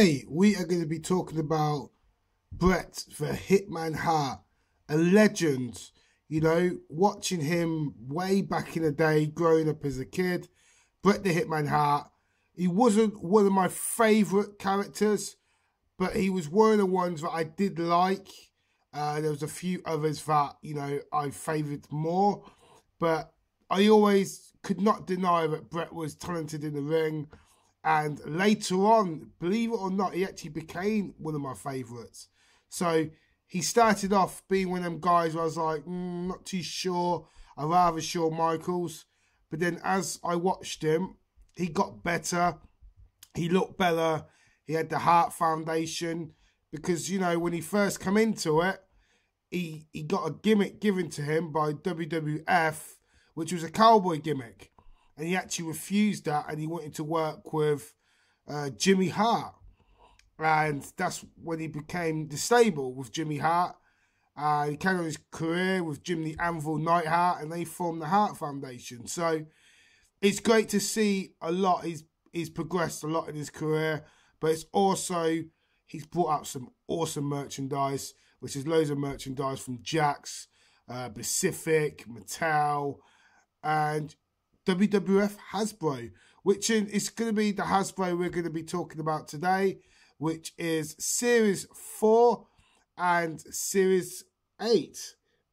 Today we are going to be talking about Bret the Hitman Hart, a legend. You know, watching him way back in the day, growing up as a kid. Bret the Hitman Hart. He wasn't one of my favourite characters, but he was one of the ones that I did like. There was a few others that, you know, I favoured more, but I always could not deny that Bret was talented in the ring. And later on, believe it or not, he actually became one of my favourites. So he started off being one of them guys where I was like, not too sure. I'd rather Shawn Michaels. But then as I watched him, he got better. He looked better. He had the Hart Foundation. Because, you know, when he first came into it, he got a gimmick given to him by WWF, which was a cowboy gimmick. And he actually refused that, and he wanted to work with Jimmy Hart. And that's when he became the stable with Jimmy Hart. He carried on his career with Jim the Anvil Neidhart, and they formed the Hart Foundation. So it's great to see a lot. He's progressed a lot in his career, but it's also, he's brought out some awesome merchandise, which is loads of merchandise from Jax, Pacific, Mattel, and WWF Hasbro, which is going to be the Hasbro we're going to be talking about today, which is Series 4 and Series 8,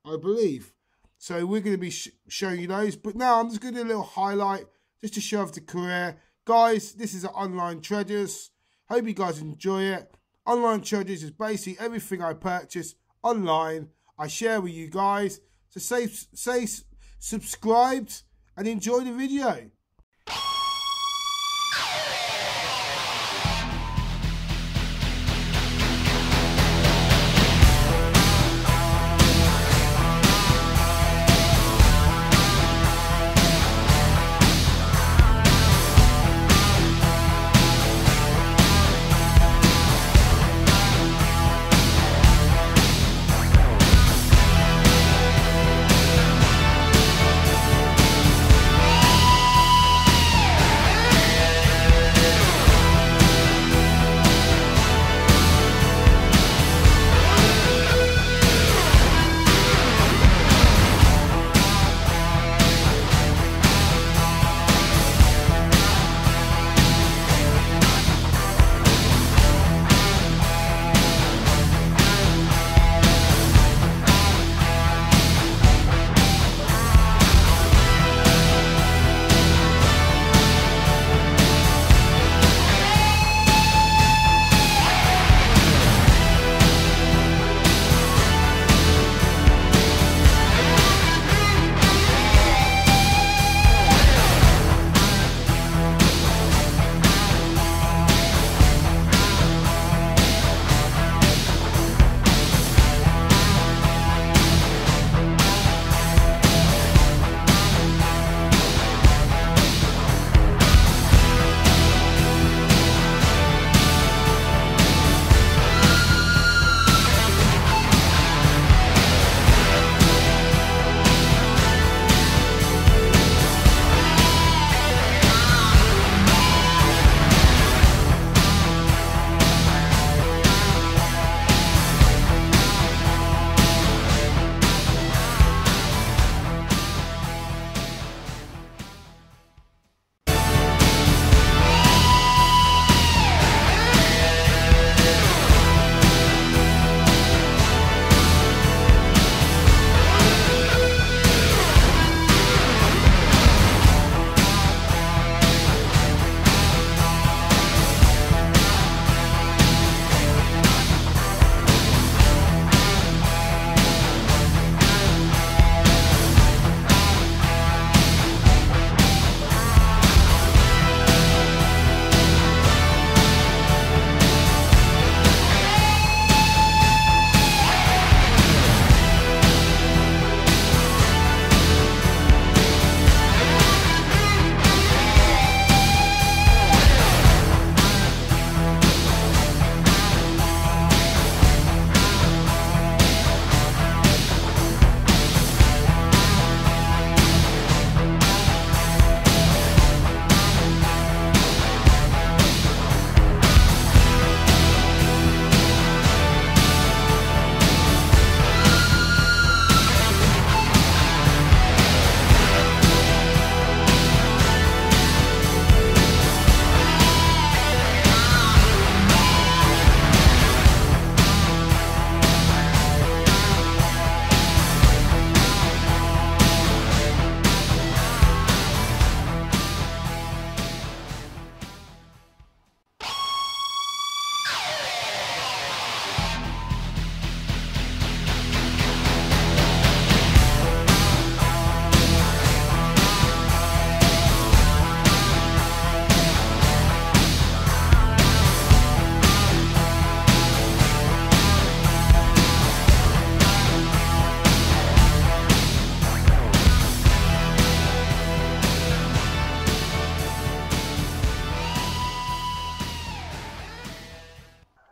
I believe. So we're going to be showing you those. But now I'm just going to do a little highlight just to show off the career. Guys, this is Online Treasures. Hope you guys enjoy it. Online Treasures is basically everything I purchase online, I share with you guys. So say subscribed and enjoy the video.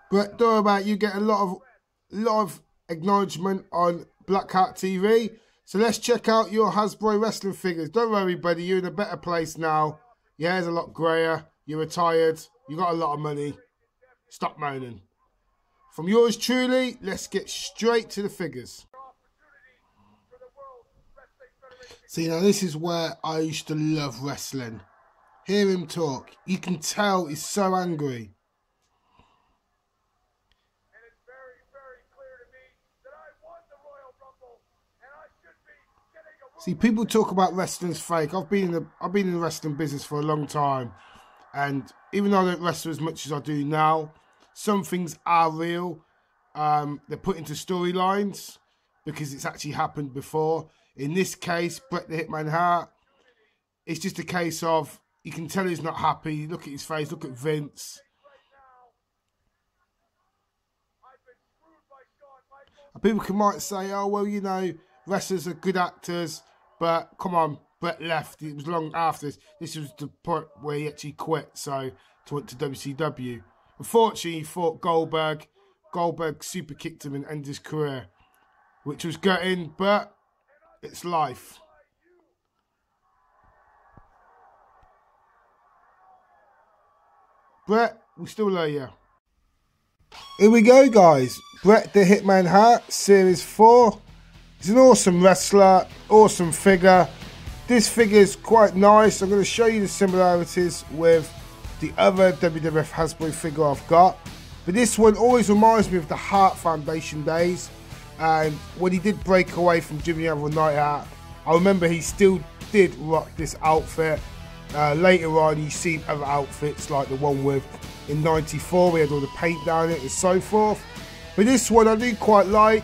But don't worry about it, you get a lot of acknowledgement on BlackHeartTv. So let's check out your Hasbro wrestling figures. Don't worry, buddy, you're in a better place now. Your hair's a lot grayer. You're retired. You got a lot of money. Stop moaning. From yours truly, let's get straight to the figures. So, you know, this is where I used to love wrestling. Hear him talk. You can tell he's so angry. See, people talk about wrestling's fake. I've been in the wrestling business for a long time, and even though I don't wrestle as much as I do now, some things are real. They're put into storylines because it's actually happened before. In this case, Bret the Hitman Hart, it's just a case of, you can tell he's not happy. Look at his face. Look at Vince. And people might say, oh, well, you know, wrestlers are good actors. But come on, Bret left. It was long after this. This was the point where he actually quit, so to went to WCW. Unfortunately, he fought Goldberg. Goldberg super kicked him and ended his career, which was gutting, but it's life. Bret, we still love you. Here we go, guys. Bret the Hitman Hart, Series 4. He's an awesome wrestler, awesome figure. This figure is quite nice. I'm going to show you the similarities with the other WWF Hasbro figure I've got. But this one always reminds me of the Hart Foundation days. And when he did break away from Jimmy Other Night Out, I remember he still did rock this outfit. Later on, you've seen other outfits like the one with in '94, we had all the paint down it and so forth. But this one I do quite like.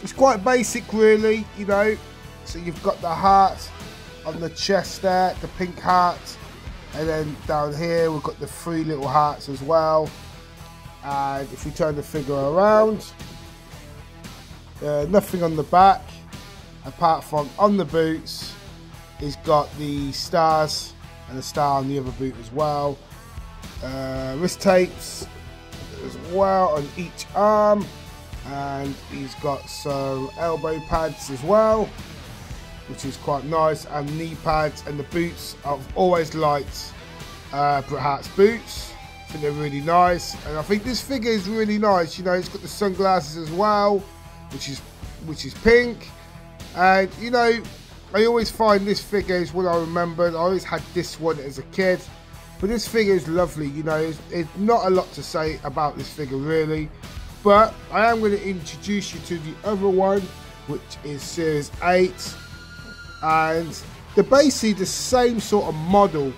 It's quite basic, really, you know. So you've got the heart on the chest there, the pink heart, and then down here we've got the 3 little hearts as well. And if we turn the figure around, nothing on the back apart from on the boots. He's got the stars and a star on the other boot as well. Wrist tapes as well on each arm. And he's got some elbow pads as well, which is quite nice, and knee pads. And the boots, I've always liked Bret Hart's boots. I think they're really nice, and I think this figure is really nice. You know, it's got the sunglasses as well, which is pink. And you know, I always find this figure is what I remembered. I always had this one as a kid, but this figure is lovely. You know, it's not a lot to say about this figure really. But I am going to introduce you to the other one, which is Series 8. And they're basically the same sort of model,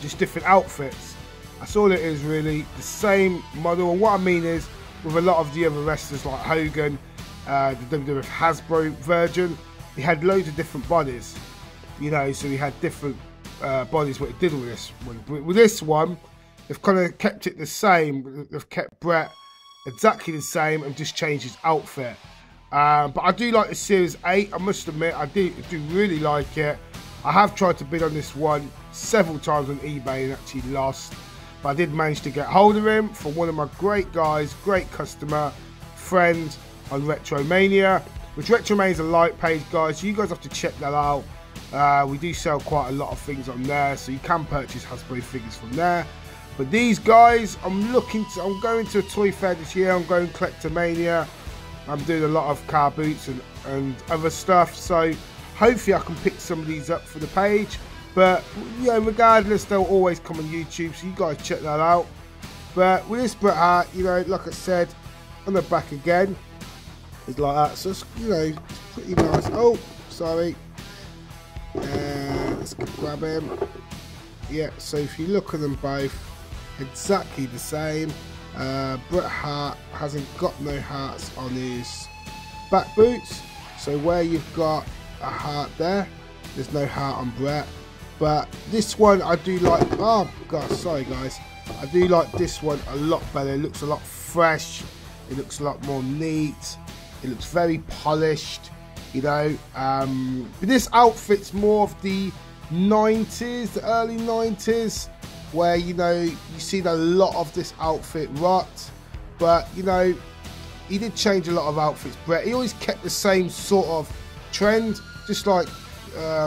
just different outfits. That's all it is really, the same model. And what I mean is, with a lot of the other wrestlers like Hogan, the WWF Hasbro version, he had loads of different bodies. You know, so he had different bodies what he did with this one. With this one, they've kind of kept it the same. They've kept Bret exactly the same and just changed his outfit. But I do like the Series 8, I must admit. I do really like it. I have tried to bid on this one several times on eBay and actually lost. But I did manage to get hold of him from one of my great guys, great customer, friend on Retromania. Which Retromania is a like page, guys, so you guys have to check that out. We do sell quite a lot of things on there, so you can purchase Hasbro figures from there. But these guys, I'm going to a toy fair this year. I'm going Collectormania. I'm doing a lot of car boots and other stuff. So hopefully I can pick some of these up for the page. But yeah, regardless, they'll always come on YouTube. So you guys check that out. But with this Bret Hart, you know, like I said, on the back again, it's like that. So it's, you know, it's pretty nice. Oh, sorry. Let's grab him. Yeah. So if you look at them both, exactly the same. Bret Hart hasn't got no hearts on his back boots, so where you've got a heart there, there's no heart on Bret. But this one I do like. Oh god, sorry guys, I do like this one a lot better. It looks a lot fresh, it looks a lot more neat, it looks very polished, you know. But this outfit's more of the 90s, the early 90s. where, you know, you see a lot of this outfit rot, but, you know, he did change a lot of outfits, Bret. He always kept the same sort of trend, just like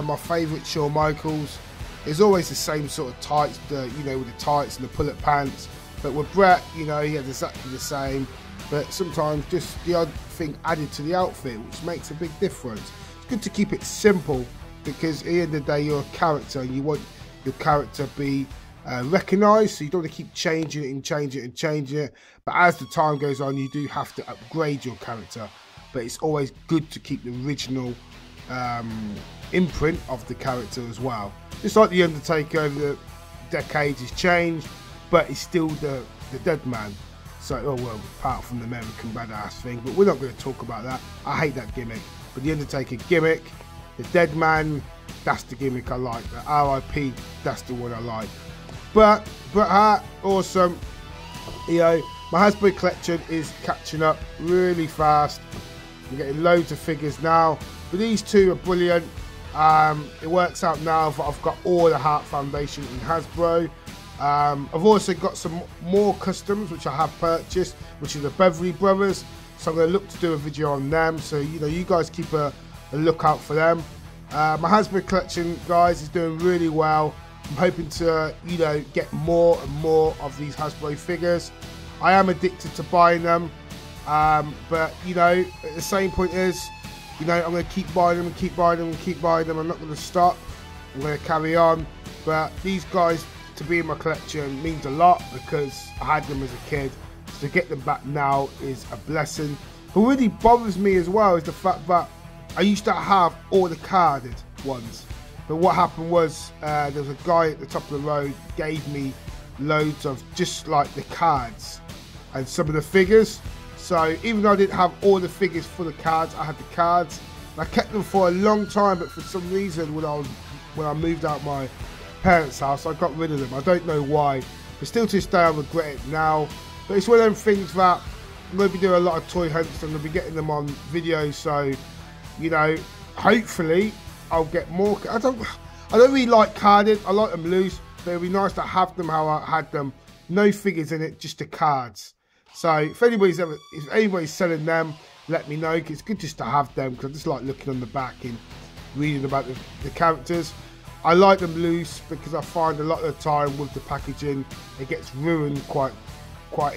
my favourite Shawn Michaels. It's always the same sort of tights, you know, with the tights and the pull-up pants. But with Bret, you know, he had exactly the same, but sometimes just the odd thing added to the outfit, which makes a big difference. It's good to keep it simple, because at the end of the day, you're a character and you want your character to be recognised, so you don't want to keep changing it and changing it and changing it. But as the time goes on, you do have to upgrade your character. But it's always good to keep the original imprint of the character as well. Just like the Undertaker over the decades has changed, but he's still the dead man. So, oh well, apart from the American badass thing, but we're not going to talk about that. I hate that gimmick. But the Undertaker gimmick, the dead man, that's the gimmick I like. The RIP, that's the one I like. But Bret Hart, awesome. You know, my Hasbro collection is catching up really fast. I'm getting loads of figures now, but these two are brilliant. It works out now that I've got all the Hart Foundation in Hasbro. I've also got some more customs which I have purchased, which are the Beverly Brothers. So I'm going to look to do a video on them. So, you know, you guys keep a lookout for them. My Hasbro collection, guys, is doing really well. I'm hoping to, you know, get more and more of these Hasbro figures. I am addicted to buying them, but, you know, at the same point is, you know, I'm going to keep buying them and keep buying them and keep buying them. I'm not going to stop. I'm going to carry on. But these guys to be in my collection means a lot, because I had them as a kid. So to get them back now is a blessing. What really bothers me as well is the fact that I used to have all the carded ones. But what happened was, there was a guy at the top of the road gave me loads of just like the cards and some of the figures. So even though I didn't have all the figures for the cards, I had the cards. And I kept them for a long time, but for some reason when I moved out my parents' house, I got rid of them. I don't know why, but still to this day I regret it now. But it's one of them things that I'm going to be doing a lot of toy hunts, and I'll be getting them on video. So, you know, hopefully I'll get more. I don't really like carded. I like them loose, but it'd be nice to have them how I had them. No figures in it, just the cards. So if anybody's selling them, let me know, because it's good just to have them, because I just like looking on the back and reading about the characters. I like them loose because I find a lot of the time with the packaging it gets ruined quite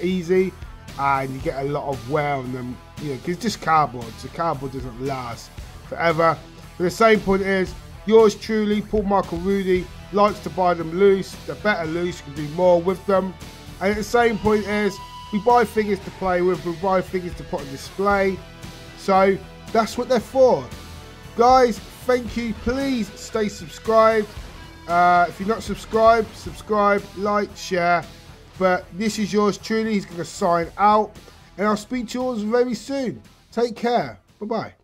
easy, and you get a lot of wear on them, you know, because it's just cardboard, so cardboard doesn't last forever. But the same point is, yours truly, Paul Michael Rudy, likes to buy them loose. They're better loose, you can do more with them. And at the same point is, we buy figures to play with, we buy figures to put on display. So that's what they're for. Guys, thank you. Please stay subscribed. If you're not subscribed, subscribe, like, share. But this is yours truly. He's going to sign out, and I'll speak to you all very soon. Take care. Bye-bye.